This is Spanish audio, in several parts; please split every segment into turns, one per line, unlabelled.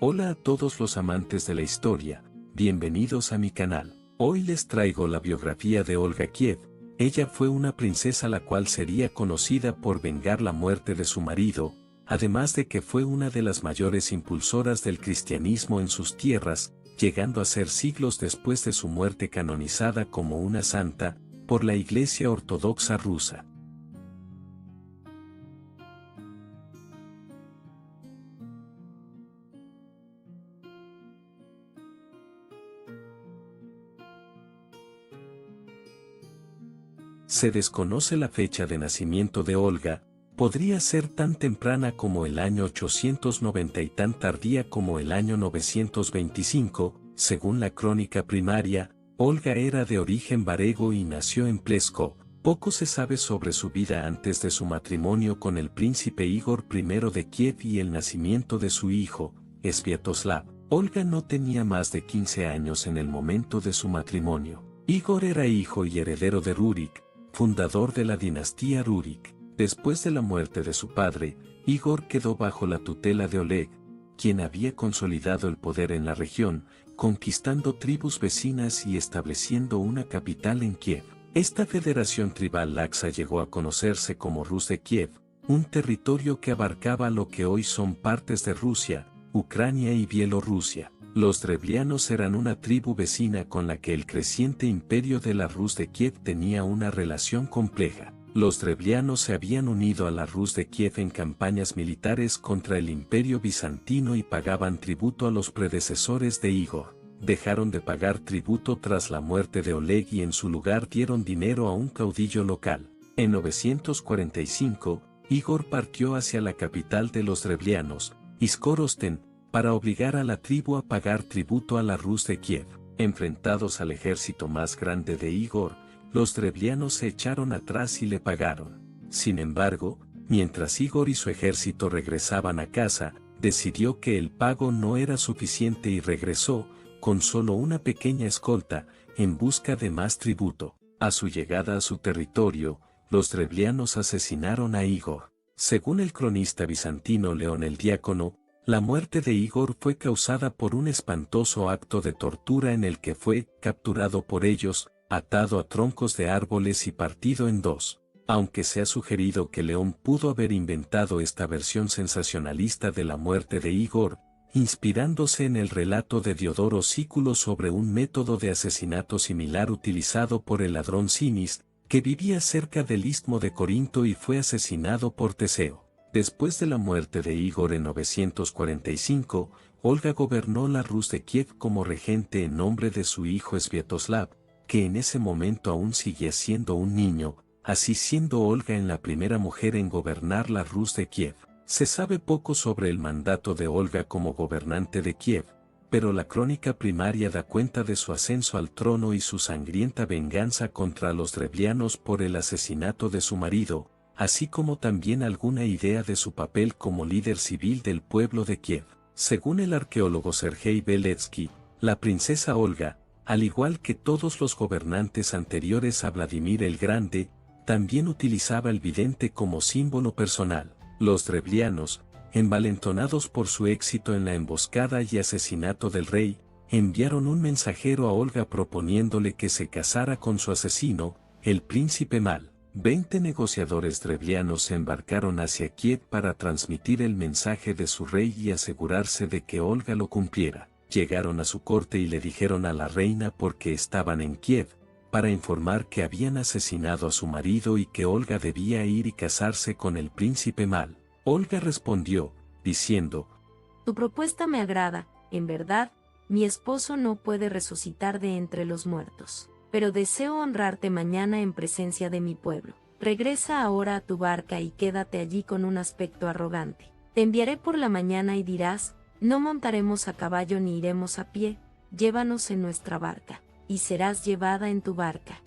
Hola a todos los amantes de la historia, bienvenidos a mi canal. Hoy les traigo la biografía de Olga Kiev. Ella fue una princesa la cual sería conocida por vengar la muerte de su marido, además de que fue una de las mayores impulsoras del cristianismo en sus tierras, llegando a ser siglos después de su muerte canonizada como una santa, por la Iglesia Ortodoxa rusa. Se desconoce la fecha de nacimiento de Olga, podría ser tan temprana como el año 890 y tan tardía como el año 925, según la crónica primaria. Olga era de origen varego y nació en Pskov. Poco se sabe sobre su vida antes de su matrimonio con el príncipe Igor I de Kiev y el nacimiento de su hijo, Sviatoslav. Olga no tenía más de 15 años en el momento de su matrimonio. Igor era hijo y heredero de Rurik, fundador de la dinastía Rurik. Después de la muerte de su padre, Igor quedó bajo la tutela de Oleg, quien había consolidado el poder en la región, conquistando tribus vecinas y estableciendo una capital en Kiev. Esta federación tribal laxa llegó a conocerse como Rus de Kiev, un territorio que abarcaba lo que hoy son partes de Rusia, Ucrania y Bielorrusia. Los drevlianos eran una tribu vecina con la que el creciente imperio de la Rus de Kiev tenía una relación compleja. Los drevlianos se habían unido a la Rus de Kiev en campañas militares contra el imperio bizantino y pagaban tributo a los predecesores de Igor. Dejaron de pagar tributo tras la muerte de Oleg y en su lugar dieron dinero a un caudillo local. En 945, Igor partió hacia la capital de los drevlianos, Izkorosten, para obligar a la tribu a pagar tributo a la Rus de Kiev. Enfrentados al ejército más grande de Igor, los drevlianos se echaron atrás y le pagaron. Sin embargo, mientras Igor y su ejército regresaban a casa, decidió que el pago no era suficiente y regresó, con solo una pequeña escolta, en busca de más tributo. A su llegada a su territorio, los drevlianos asesinaron a Igor. Según el cronista bizantino León el Diácono, la muerte de Igor fue causada por un espantoso acto de tortura en el que fue capturado por ellos, atado a troncos de árboles y partido en dos. Aunque se ha sugerido que León pudo haber inventado esta versión sensacionalista de la muerte de Igor, inspirándose en el relato de Diodoro Sículo sobre un método de asesinato similar utilizado por el ladrón Sinis, que vivía cerca del istmo de Corinto y fue asesinado por Teseo. Después de la muerte de Igor en 945, Olga gobernó la Rus de Kiev como regente en nombre de su hijo Sviatoslav, que en ese momento aún seguía siendo un niño, así siendo Olga la primera mujer en gobernar la Rus de Kiev. Se sabe poco sobre el mandato de Olga como gobernante de Kiev, pero la crónica primaria da cuenta de su ascenso al trono y su sangrienta venganza contra los drevlianos por el asesinato de su marido, así como también alguna idea de su papel como líder civil del pueblo de Kiev. Según el arqueólogo Sergei Beletsky, la princesa Olga, al igual que todos los gobernantes anteriores a Vladimir el Grande, también utilizaba el vidente como símbolo personal. Los drevlianos, envalentonados por su éxito en la emboscada y asesinato del rey, enviaron un mensajero a Olga proponiéndole que se casara con su asesino, el príncipe Mal. 20 negociadores drevlianos se embarcaron hacia Kiev para transmitir el mensaje de su rey y asegurarse de que Olga lo cumpliera. Llegaron a su corte y le dijeron a la reina por qué estaban en Kiev, para informar que habían asesinado a su marido y que Olga debía ir y casarse con el príncipe Mal. Olga respondió, diciendo:
Tu propuesta me agrada, en verdad, mi esposo no puede resucitar de entre los muertos, pero deseo honrarte mañana en presencia de mi pueblo. Regresa ahora a tu barca y quédate allí con un aspecto arrogante. Te enviaré por la mañana y dirás: no montaremos a caballo ni iremos a pie, llévanos en nuestra barca, y serás llevada en tu barca.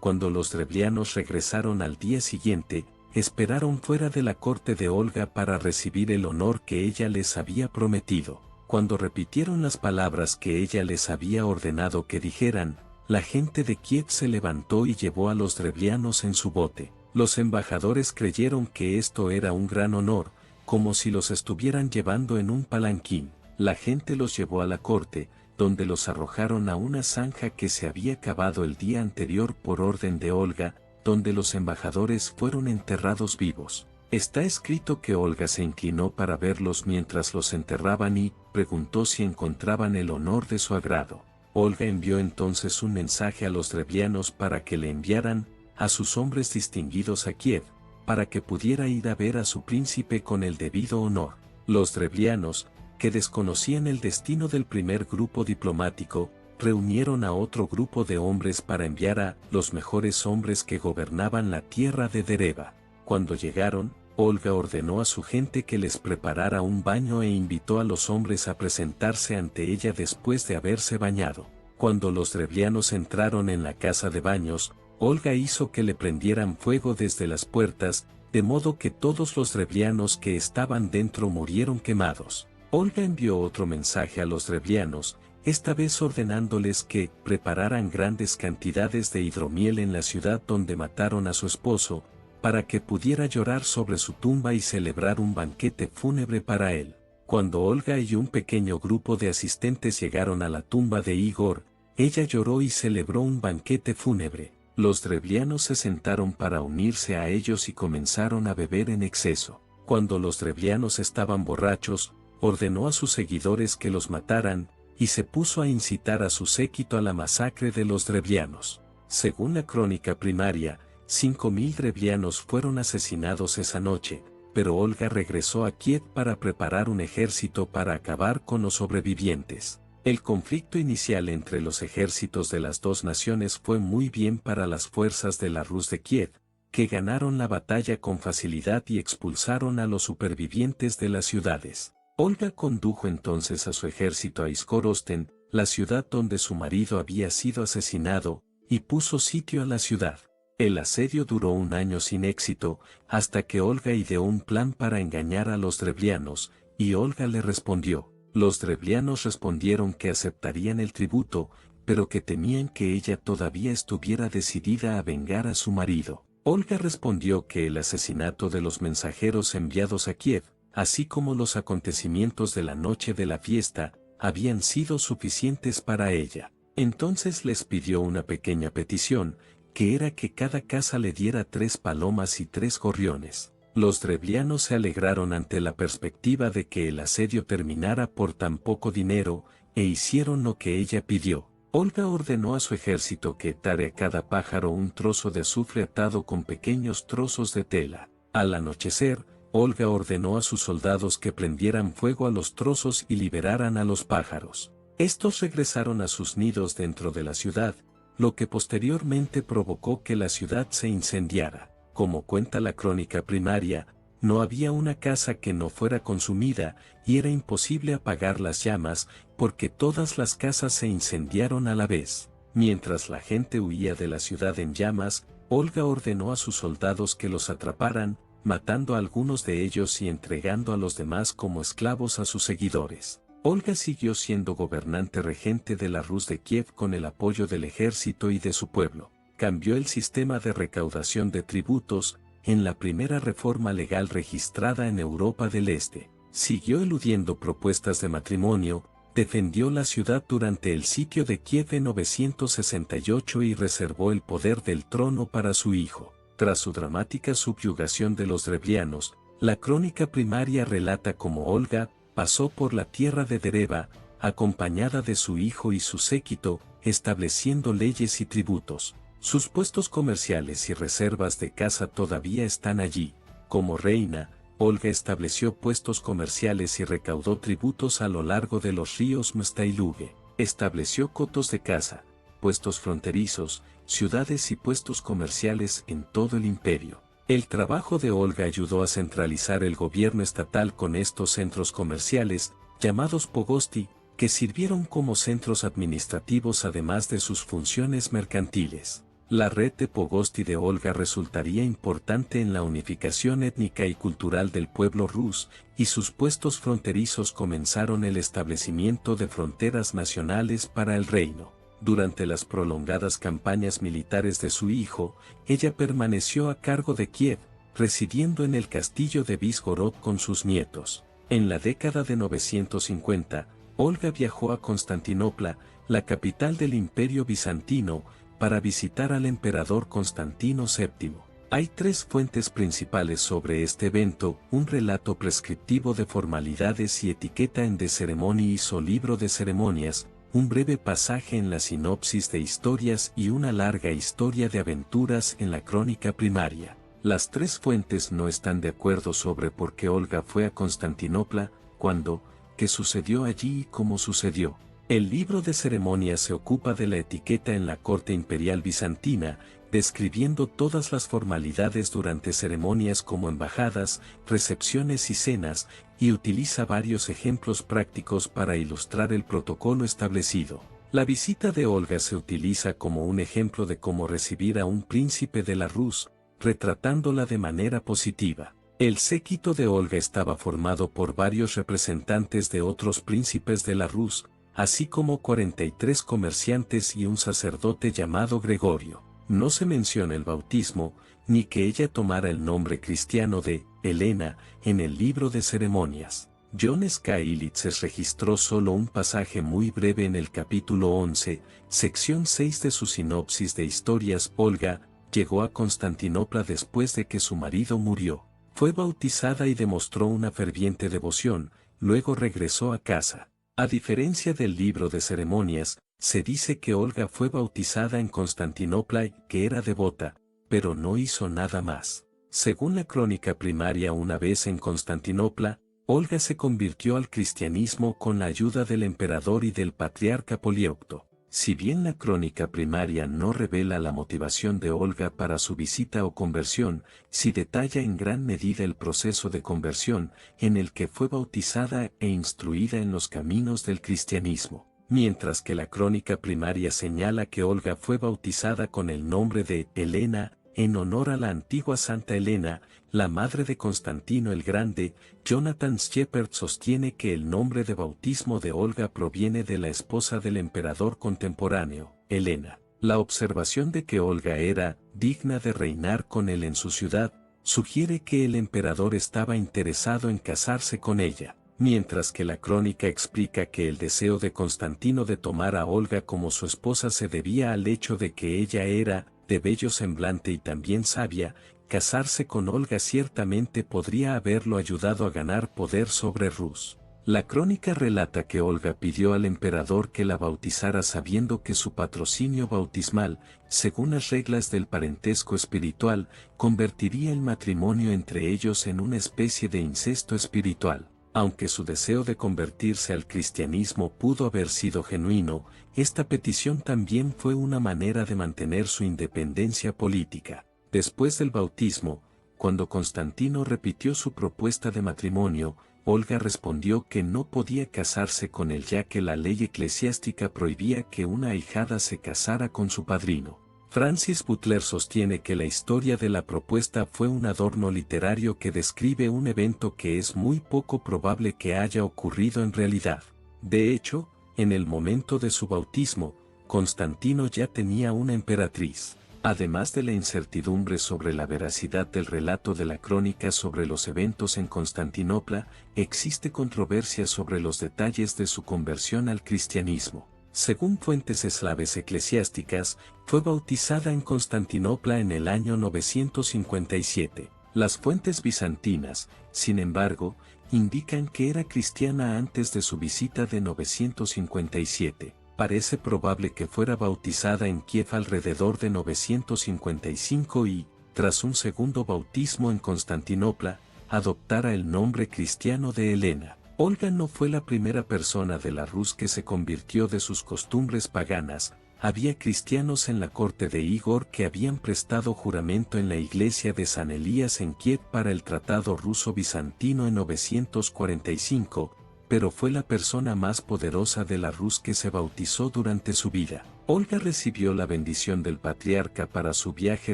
Cuando los drevlianos regresaron al día siguiente, esperaron fuera de la corte de Olga para recibir el honor que ella les había prometido. Cuando repitieron las palabras que ella les había ordenado que dijeran, la gente de Kiev se levantó y llevó a los drevlianos en su bote. Los embajadores creyeron que esto era un gran honor, como si los estuvieran llevando en un palanquín. La gente los llevó a la corte, donde los arrojaron a una zanja que se había cavado el día anterior por orden de Olga, donde los embajadores fueron enterrados vivos. Está escrito que Olga se inclinó para verlos mientras los enterraban y preguntó si encontraban el honor de su agrado. Olga envió entonces un mensaje a los drevlianos para que le enviaran a sus hombres distinguidos a Kiev, para que pudiera ir a ver a su príncipe con el debido honor. Los drevlianos, que desconocían el destino del primer grupo diplomático, reunieron a otro grupo de hombres para enviar a los mejores hombres que gobernaban la tierra de Dereba. Cuando llegaron, Olga ordenó a su gente que les preparara un baño e invitó a los hombres a presentarse ante ella después de haberse bañado. Cuando los drevlianos entraron en la casa de baños, Olga hizo que le prendieran fuego desde las puertas, de modo que todos los drevlianos que estaban dentro murieron quemados. Olga envió otro mensaje a los drevlianos, esta vez ordenándoles que prepararan grandes cantidades de hidromiel en la ciudad donde mataron a su esposo, para que pudiera llorar sobre su tumba y celebrar un banquete fúnebre para él. Cuando Olga y un pequeño grupo de asistentes llegaron a la tumba de Igor, ella lloró y celebró un banquete fúnebre. Los drevlianos se sentaron para unirse a ellos y comenzaron a beber en exceso. Cuando los drevlianos estaban borrachos, ordenó a sus seguidores que los mataran, y se puso a incitar a su séquito a la masacre de los drevlianos. Según la crónica primaria, 5.000 drevlianos fueron asesinados esa noche, pero Olga regresó a Kiev para preparar un ejército para acabar con los sobrevivientes. El conflicto inicial entre los ejércitos de las dos naciones fue muy bien para las fuerzas de la Rus de Kiev, que ganaron la batalla con facilidad y expulsaron a los supervivientes de las ciudades. Olga condujo entonces a su ejército a Izkorosten, la ciudad donde su marido había sido asesinado, y puso sitio a la ciudad. El asedio duró un año sin éxito, hasta que Olga ideó un plan para engañar a los drevlianos, y Olga le respondió. Los drevlianos respondieron que aceptarían el tributo, pero que temían que ella todavía estuviera decidida a vengar a su marido. Olga respondió que el asesinato de los mensajeros enviados a Kiev, así como los acontecimientos de la noche de la fiesta, habían sido suficientes para ella. Entonces les pidió una pequeña petición, que era que cada casa le diera 3 palomas y 3 gorriones. Los drevlianos se alegraron ante la perspectiva de que el asedio terminara por tan poco dinero, e hicieron lo que ella pidió. Olga ordenó a su ejército que atara a cada pájaro un trozo de azufre atado con pequeños trozos de tela. Al anochecer, Olga ordenó a sus soldados que prendieran fuego a los trozos y liberaran a los pájaros. Estos regresaron a sus nidos dentro de la ciudad, lo que posteriormente provocó que la ciudad se incendiara. Como cuenta la crónica primaria, no había una casa que no fuera consumida, y era imposible apagar las llamas, porque todas las casas se incendiaron a la vez. Mientras la gente huía de la ciudad en llamas, Olga ordenó a sus soldados que los atraparan, matando a algunos de ellos y entregando a los demás como esclavos a sus seguidores. Olga siguió siendo gobernante regente de la Rus de Kiev con el apoyo del ejército y de su pueblo. Cambió el sistema de recaudación de tributos, en la primera reforma legal registrada en Europa del Este. Siguió eludiendo propuestas de matrimonio, defendió la ciudad durante el sitio de Kiev en 968 y reservó el poder del trono para su hijo. Tras su dramática subyugación de los drevlianos, la crónica primaria relata cómo Olga pasó por la tierra de Dereba, acompañada de su hijo y su séquito, estableciendo leyes y tributos. Sus puestos comerciales y reservas de caza todavía están allí. Como reina, Olga estableció puestos comerciales y recaudó tributos a lo largo de los ríos Msta y Luge. Estableció cotos de caza, puestos fronterizos, ciudades y puestos comerciales en todo el imperio. El trabajo de Olga ayudó a centralizar el gobierno estatal con estos centros comerciales, llamados pogosti, que sirvieron como centros administrativos además de sus funciones mercantiles. La red de pogosti de Olga resultaría importante en la unificación étnica y cultural del pueblo rus, y sus puestos fronterizos comenzaron el establecimiento de fronteras nacionales para el reino. Durante las prolongadas campañas militares de su hijo, ella permaneció a cargo de Kiev, residiendo en el castillo de Vizhorod con sus nietos. En la década de 950, Olga viajó a Constantinopla, la capital del Imperio Bizantino, para visitar al emperador Constantino VII. Hay tres fuentes principales sobre este evento: un relato prescriptivo de formalidades y etiqueta en De Ceremoniis o libro de ceremonias, un breve pasaje en la sinopsis de historias y una larga historia de aventuras en la crónica primaria. Las tres fuentes no están de acuerdo sobre por qué Olga fue a Constantinopla, cuándo, qué sucedió allí y cómo sucedió. El libro de ceremonias se ocupa de la etiqueta en la corte imperial bizantina, describiendo todas las formalidades durante ceremonias como embajadas, recepciones y cenas, y utiliza varios ejemplos prácticos para ilustrar el protocolo establecido. La visita de Olga se utiliza como un ejemplo de cómo recibir a un príncipe de la Rus, retratándola de manera positiva. El séquito de Olga estaba formado por varios representantes de otros príncipes de la Rus, así como 43 comerciantes y un sacerdote llamado Gregorio. No se menciona el bautismo, ni que ella tomara el nombre cristiano de Elena en el libro de ceremonias. John Skylitzes registró solo un pasaje muy breve en el capítulo 11, sección 6 de su sinopsis de historias. Olga llegó a Constantinopla después de que su marido murió. Fue bautizada y demostró una ferviente devoción, luego regresó a casa. A diferencia del libro de ceremonias, se dice que Olga fue bautizada en Constantinopla y que era devota, pero no hizo nada más. Según la crónica primaria, una vez en Constantinopla, Olga se convirtió al cristianismo con la ayuda del emperador y del patriarca Polieucto. Si bien la crónica primaria no revela la motivación de Olga para su visita o conversión, sí detalla en gran medida el proceso de conversión, en el que fue bautizada e instruida en los caminos del cristianismo. Mientras que la crónica primaria señala que Olga fue bautizada con el nombre de Elena, en honor a la antigua Santa Elena, la madre de Constantino el Grande, Jonathan Shepard sostiene que el nombre de bautismo de Olga proviene de la esposa del emperador contemporáneo, Helena. La observación de que Olga era digna de reinar con él en su ciudad, sugiere que el emperador estaba interesado en casarse con ella. Mientras que la crónica explica que el deseo de Constantino de tomar a Olga como su esposa se debía al hecho de que ella era de bello semblante y también sabia, casarse con Olga ciertamente podría haberlo ayudado a ganar poder sobre Rus. La crónica relata que Olga pidió al emperador que la bautizara sabiendo que su patrocinio bautismal, según las reglas del parentesco espiritual, convertiría el matrimonio entre ellos en una especie de incesto espiritual. Aunque su deseo de convertirse al cristianismo pudo haber sido genuino, esta petición también fue una manera de mantener su independencia política. Después del bautismo, cuando Constantino repitió su propuesta de matrimonio, Olga respondió que no podía casarse con él ya que la ley eclesiástica prohibía que una ahijada se casara con su padrino. Francis Butler sostiene que la historia de la propuesta fue un adorno literario que describe un evento que es muy poco probable que haya ocurrido en realidad. De hecho, en el momento de su bautismo, Constantino ya tenía una emperatriz. Además de la incertidumbre sobre la veracidad del relato de la crónica sobre los eventos en Constantinopla, existe controversia sobre los detalles de su conversión al cristianismo. Según fuentes eslaves eclesiásticas, fue bautizada en Constantinopla en el año 957. Las fuentes bizantinas, sin embargo, indican que era cristiana antes de su visita de 957. Parece probable que fuera bautizada en Kiev alrededor de 955 y, tras un segundo bautismo en Constantinopla, adoptara el nombre cristiano de Helena. Olga no fue la primera persona de la Rus que se convirtió de sus costumbres paganas. Había cristianos en la corte de Igor que habían prestado juramento en la iglesia de San Elías en Kiev para el Tratado Ruso-Bizantino en 945, pero fue la persona más poderosa de la Rus que se bautizó durante su vida. Olga recibió la bendición del patriarca para su viaje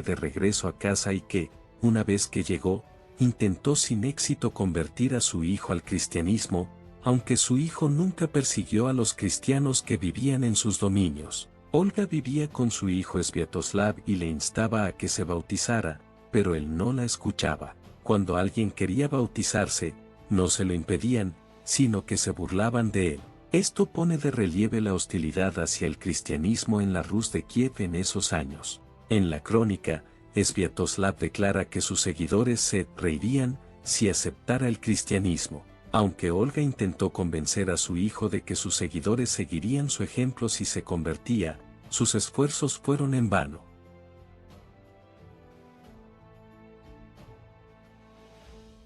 de regreso a casa y que, una vez que llegó, intentó sin éxito convertir a su hijo al cristianismo, aunque su hijo nunca persiguió a los cristianos que vivían en sus dominios. Olga vivía con su hijo Sviatoslav y le instaba a que se bautizara, pero él no la escuchaba. Cuando alguien quería bautizarse, no se lo impedían, sino que se burlaban de él. Esto pone de relieve la hostilidad hacia el cristianismo en la Rus de Kiev en esos años. En la crónica, Sviatoslav declara que sus seguidores se reirían si aceptara el cristianismo. Aunque Olga intentó convencer a su hijo de que sus seguidores seguirían su ejemplo si se convertía, sus esfuerzos fueron en vano.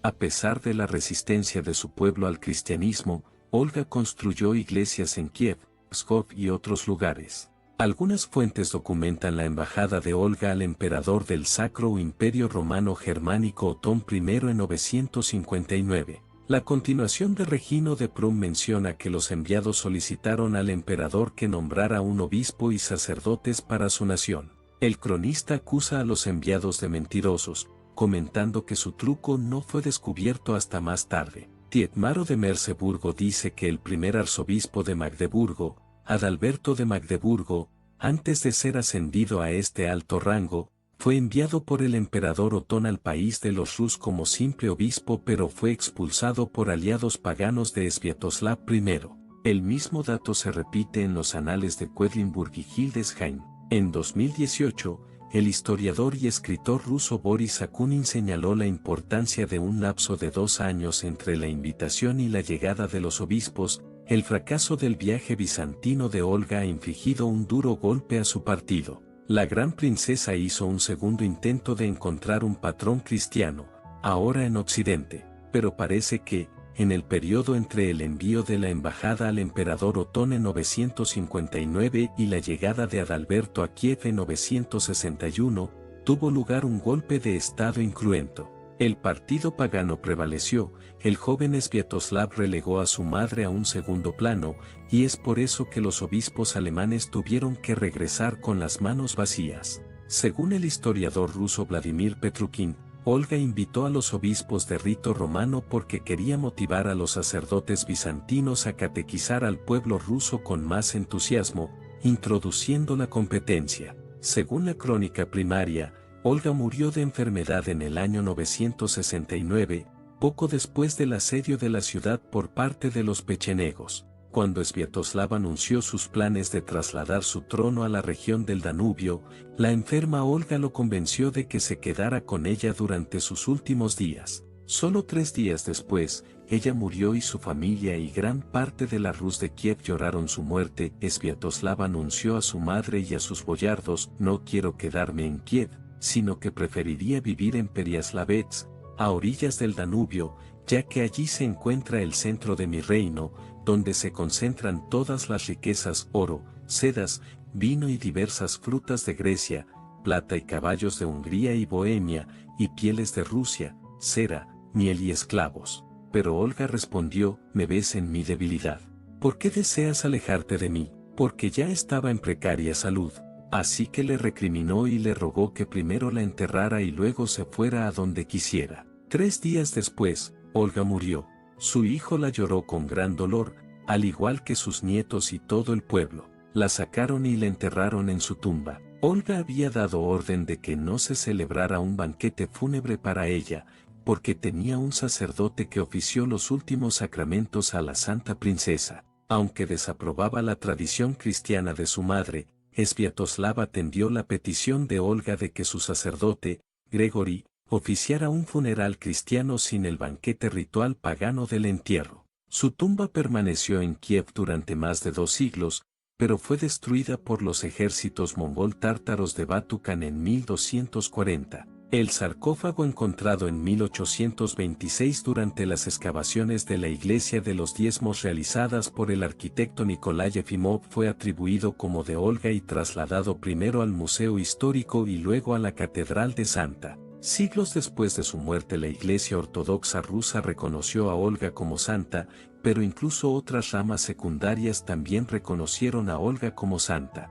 A pesar de la resistencia de su pueblo al cristianismo, Olga construyó iglesias en Kiev, Pskov y otros lugares. Algunas fuentes documentan la embajada de Olga al emperador del Sacro Imperio Romano Germánico Otón I en 959. La continuación de Regino de Prum menciona que los enviados solicitaron al emperador que nombrara un obispo y sacerdotes para su nación. El cronista acusa a los enviados de mentirosos, comentando que su truco no fue descubierto hasta más tarde. Dietmaro de Merseburgo dice que el primer arzobispo de Magdeburgo, Adalberto de Magdeburgo, antes de ser ascendido a este alto rango, fue enviado por el emperador Otón al país de los Rus como simple obispo, pero fue expulsado por aliados paganos de Sviatoslav I. El mismo dato se repite en los anales de Quedlinburg y Hildesheim. En 2018, el historiador y escritor ruso Boris Akunin señaló la importancia de un lapso de 2 años entre la invitación y la llegada de los obispos. El fracaso del viaje bizantino de Olga ha infligido un duro golpe a su partido. La gran princesa hizo un segundo intento de encontrar un patrón cristiano, ahora en Occidente, pero parece que, en el periodo entre el envío de la embajada al emperador Otón en 959 y la llegada de Adalberto a Kiev en 961, tuvo lugar un golpe de estado incruento. El partido pagano prevaleció, el joven Sviatoslav relegó a su madre a un segundo plano, y es por eso que los obispos alemanes tuvieron que regresar con las manos vacías. Según el historiador ruso Vladimir Petrukin, Olga invitó a los obispos de rito romano porque quería motivar a los sacerdotes bizantinos a catequizar al pueblo ruso con más entusiasmo, introduciendo la competencia. Según la crónica primaria, Olga murió de enfermedad en el año 969, poco después del asedio de la ciudad por parte de los pechenegos. Cuando Sviatoslav anunció sus planes de trasladar su trono a la región del Danubio, la enferma Olga lo convenció de que se quedara con ella durante sus últimos días. Solo 3 días después, ella murió y su familia y gran parte de la Rus de Kiev lloraron su muerte. Sviatoslav anunció a su madre y a sus boyardos: no quiero quedarme en Kiev, sino que preferiría vivir en Pereaslavets, a orillas del Danubio, ya que allí se encuentra el centro de mi reino, donde se concentran todas las riquezas: oro, sedas, vino y diversas frutas de Grecia, plata y caballos de Hungría y Bohemia, y pieles de Rusia, cera, miel y esclavos. Pero Olga respondió: ¿me ves en mi debilidad? ¿Por qué deseas alejarte de mí? Porque ya estaba en precaria salud. Así que le recriminó y le rogó que primero la enterrara y luego se fuera a donde quisiera. 3 días después, Olga murió. Su hijo la lloró con gran dolor, al igual que sus nietos y todo el pueblo. La sacaron y la enterraron en su tumba. Olga había dado orden de que no se celebrara un banquete fúnebre para ella, porque tenía un sacerdote que ofició los últimos sacramentos a la santa princesa. Aunque desaprobaba la tradición cristiana de su madre, Sviatoslav atendió la petición de Olga de que su sacerdote, Gregory, oficiara un funeral cristiano sin el banquete ritual pagano del entierro. Su tumba permaneció en Kiev durante más de 2 siglos, pero fue destruida por los ejércitos mongol-tártaros de Batukan en 1240. El sarcófago encontrado en 1826 durante las excavaciones de la Iglesia de los Diezmos realizadas por el arquitecto Nikolai Efimov fue atribuido como de Olga y trasladado primero al Museo Histórico y luego a la Catedral de Santa. Siglos después de su muerte, la Iglesia Ortodoxa rusa reconoció a Olga como santa, pero incluso otras ramas secundarias también reconocieron a Olga como santa.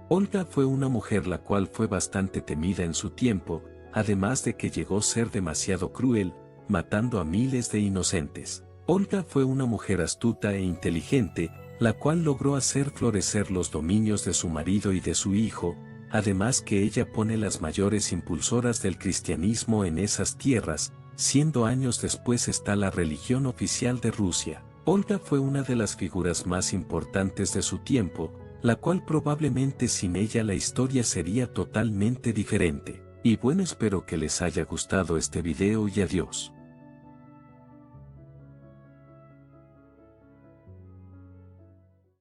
Olga fue una mujer la cual fue bastante temida en su tiempo, además de que llegó a ser demasiado cruel, matando a miles de inocentes. Olga fue una mujer astuta e inteligente, la cual logró hacer florecer los dominios de su marido y de su hijo, además que ella pone las mayores impulsoras del cristianismo en esas tierras, siendo años después está la religión oficial de Rusia. Olga fue una de las figuras más importantes de su tiempo, la cual probablemente sin ella la historia sería totalmente diferente. Y bueno, espero que les haya gustado este video y adiós.